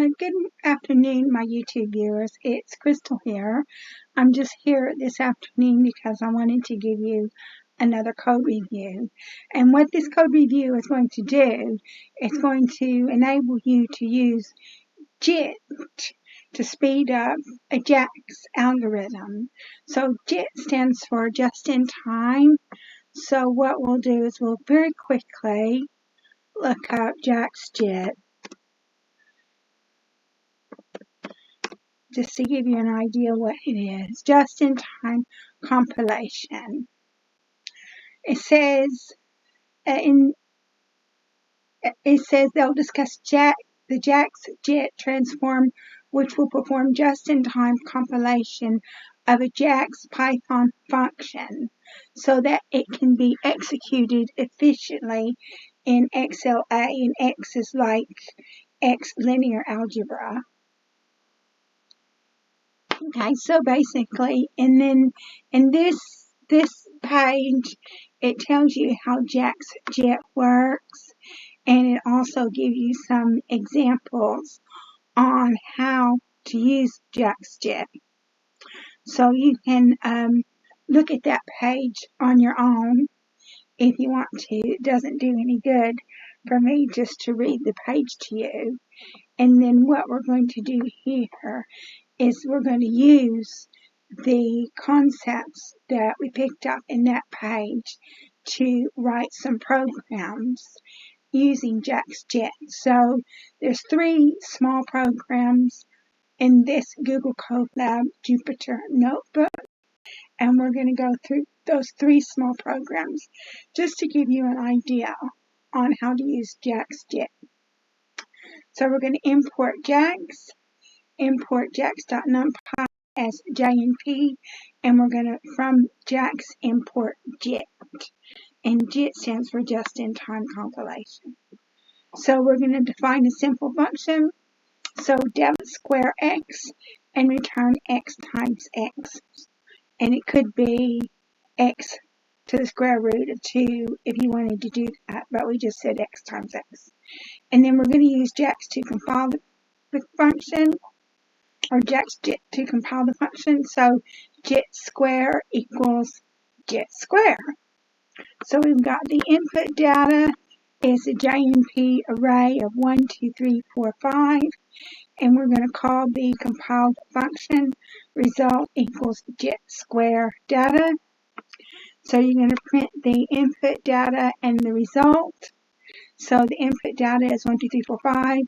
Good afternoon, my YouTube viewers. It's Crystal here. I'm just here this afternoon because I wanted to give you another code review. And what this code review is going to do, it's going to enable you to use JIT to speed up a Jax algorithm. So JIT stands for just in time. So what we'll do is we'll very quickly look up Jax.jit, just to give you an idea what it is. Just-in-time compilation. It says they'll discuss the Jax.jit transform, which will perform just-in-time compilation of a Jax Python function so that it can be executed efficiently in XLA, and X is like X linear algebra. Okay, so basically, and then in this page, it tells you how Jax.jit works, and it also gives you some examples on how to use Jax.jit. So you can look at that page on your own if you want to. It doesn't do any good for me just to read the page to you. And then what we're going to do here is we're going to use the concepts that we picked up in that page to write some programs using Jax.jit. So there's 3 small programs in this Google Colab Jupyter notebook, and we're going to go through those 3 small programs just to give you an idea on how to use Jax.jit. So we're going to import Jax, import Jax.numpy as JNP, and we're going to, from Jax, import JIT. And JIT stands for just-in-time compilation. So we're going to define a simple function. So def square x and return x times x. And it could be x to the square root of 2 if you wanted to do that, but we just said x times x. And then we're going to use Jax to compile the function, or Jax.jit to compile the function. So JIT square equals JIT square. So we've got the input data is a JNP array of 1, 2, 3, 4, 5. And we're going to call the compiled function result equals JIT square data. So you're going to print the input data and the result. So the input data is 1, 2, 3, 4, 5,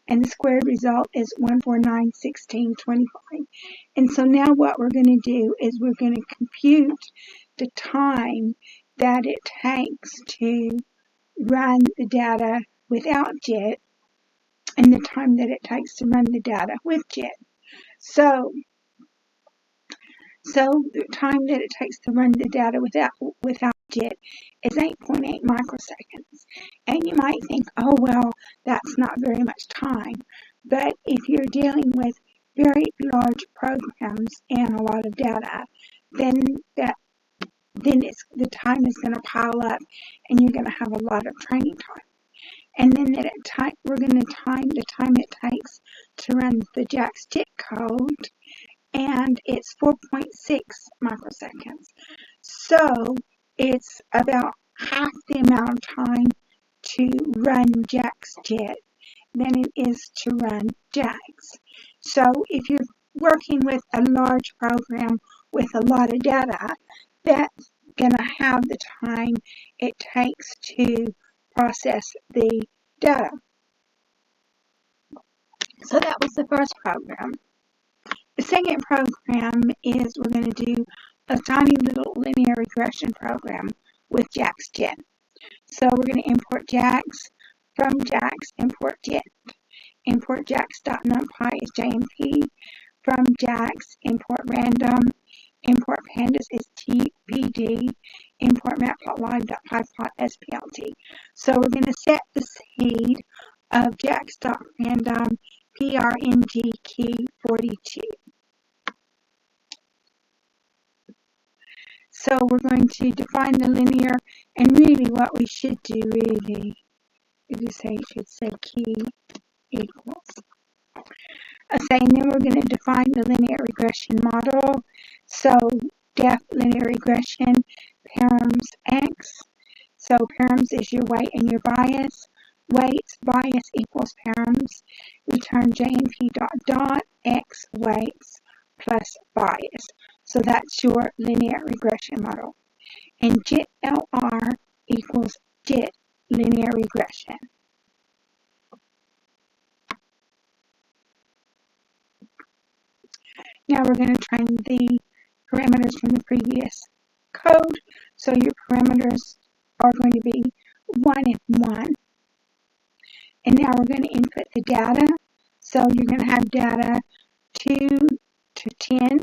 and the squared result is 1, 4, 9, 16, 25. And so now what we're going to do is we're going to compute the time that it takes to run the data without JIT and the time that it takes to run the data with JIT. So the time that it takes to run the data without JIT is 8.8 microseconds. And you might think, oh, well, that's not very much time. But if you're dealing with very large programs and a lot of data, then the time is going to pile up and you're going to have a lot of training time. And then we're going to time the time it takes to run the Jax.jit code, and it's 4.6 microseconds. So it's about half the amount of time to run Jax.jit than it is to run Jax. So if you're working with a large program with a lot of data, that's going to have the time it takes to process the data. So that was the first program. The second program is we're going to do a tiny little linear regression program with Jax.jit. So we're going to import Jax, from Jax, import JIT, import Jax.numpy as JNP, from Jax, import random, import pandas as TPD, import matplotlib.pyplot as PLT. So we're going to set the seed of Jax.random PRNG key 42. So we're going to define the linear, and really what we should do should say key equals Okay, and then we're going to define the linear regression model. So def linear regression, params x. So params is your weight and your bias. Weights, bias equals params. Return JNP dot dot x weights plus bias. So that's your linear regression model. And JIT LR equals JIT linear regression. Now we're going to train the parameters from the previous code. So your parameters are going to be 1 and 1. And now we're going to input the data. So you're going to have data 2 to 10.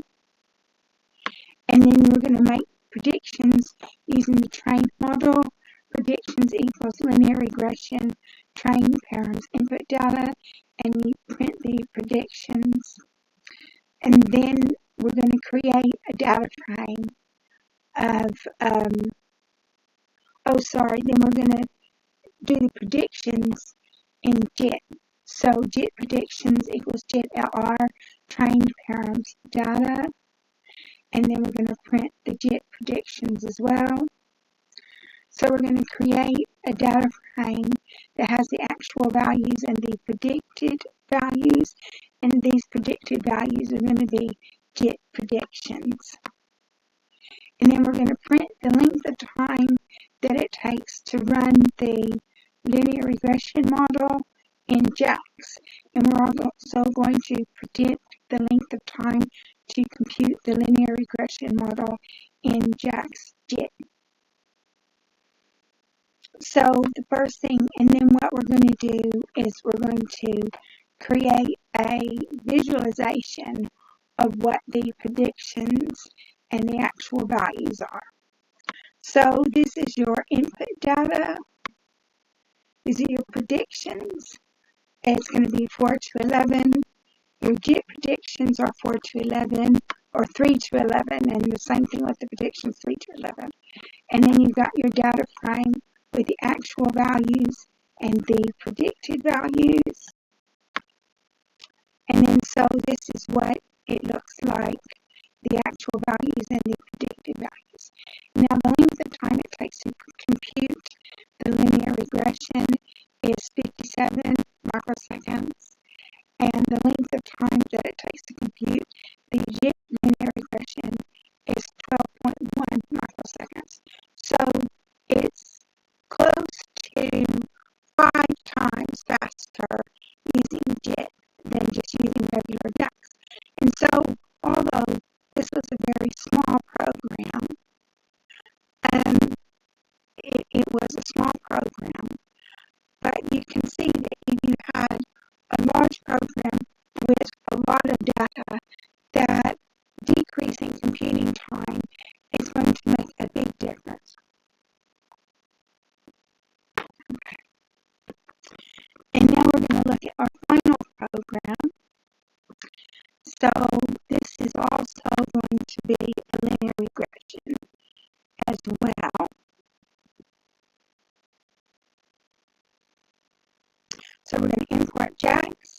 And then we're going to make predictions using the trained model. Predictions equals linear regression, trained params, input data, and you print the predictions. And then we're going to create a data frame of, then we're going to do the predictions in JIT. So JIT predictions equals JIT LR, trained params data, and then we're going to print the JIT predictions as well. So we're going to create a data frame that has the actual values and the predicted values, and these predicted values are going to be JIT predictions. And then we're going to print the length of time that it takes to run the linear regression model in Jax. And we're also going to predict the length of time to compute the linear regression model in Jax.jit. So the first thing, and then what we're going to do is we're going to create a visualization of what the predictions and the actual values are. So this is your input data. These are your predictions. It's going to be 4 to 11. Your JIT predictions are 4 to 11 or 3 to 11, and the same thing with the predictions 3 to 11. And then you've got your data frame with the actual values and the predicted values. And then so this is what it looks like, the actual values and the predicted values. Now the length of time it takes to compute the linear regression is 57 microseconds, and the length of time that it takes to compute the JIT linear regression is 12.1 microseconds. So it's close to 5 times faster using JIT than just using regular Jax. And so, although this was a very small program, it was a small program, but you can see that if you had a large program with a lot of data, that decreasing computing time is going to make a big difference. Okay. And now we're going to look at our final program. So this is also going to be a linear regression as well. So we're going to import Jax.